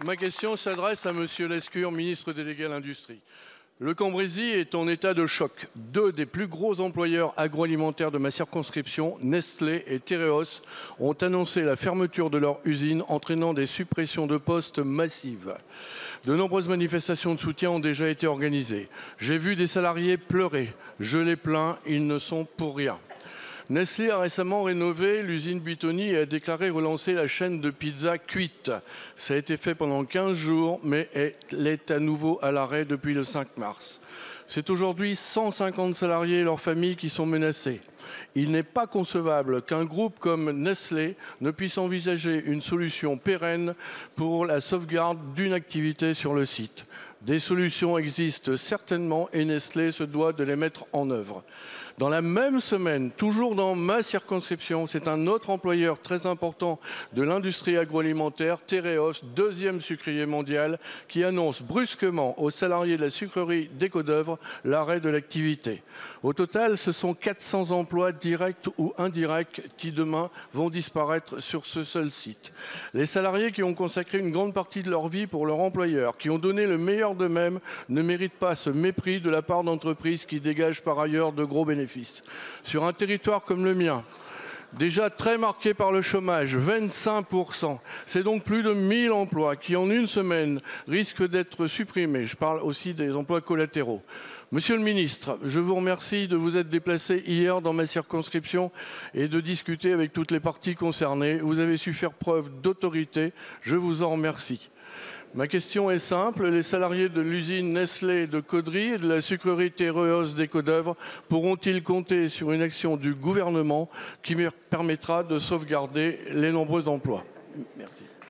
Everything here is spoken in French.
Ma question s'adresse à Monsieur Lescure, ministre délégué à l'Industrie. Le Cambrésis est en état de choc. Deux des plus gros employeurs agroalimentaires de ma circonscription, Nestlé et Tereos, ont annoncé la fermeture de leur usine, entraînant des suppressions de postes massives. De nombreuses manifestations de soutien ont déjà été organisées. J'ai vu des salariés pleurer. Je les plains, ils ne sont pour rien. Nestlé a récemment rénové l'usine Buitoni et a déclaré relancer la chaîne de pizza cuite. Ça a été fait pendant 15 jours, mais elle est à nouveau à l'arrêt depuis le 5 mars. C'est aujourd'hui 150 salariés et leurs familles qui sont menacés. Il n'est pas concevable qu'un groupe comme Nestlé ne puisse envisager une solution pérenne pour la sauvegarde d'une activité sur le site. Des solutions existent certainement et Nestlé se doit de les mettre en œuvre. Dans la même semaine, toujours dans ma circonscription, c'est un autre employeur très important de l'industrie agroalimentaire, Tereos, deuxième sucrier mondial, qui annonce brusquement aux salariés de la sucrerie d'Escaudoeuvres l'arrêt de l'activité. Au total, ce sont 400 emplois directs ou indirects qui demain vont disparaître sur ce seul site. Les salariés qui ont consacré une grande partie de leur vie pour leur employeur, qui ont donné le meilleur d'eux-mêmes, ne méritent pas ce mépris de la part d'entreprises qui dégagent par ailleurs de gros bénéfices. Sur un territoire comme le mien, déjà très marqué par le chômage, 25%, c'est donc plus de 1000 emplois qui en une semaine risquent d'être supprimés. Je parle aussi des emplois collatéraux. Monsieur le ministre, je vous remercie de vous être déplacé hier dans ma circonscription et de discuter avec toutes les parties concernées. Vous avez su faire preuve d'autorité, je vous en remercie. Ma question est simple, les salariés de l'usine Nestlé de Caudry et de la sucrerie Tereos d'Escaudoeuvres pourront-ils compter sur une action du gouvernement qui permettra de sauvegarder les nombreux emplois? Merci.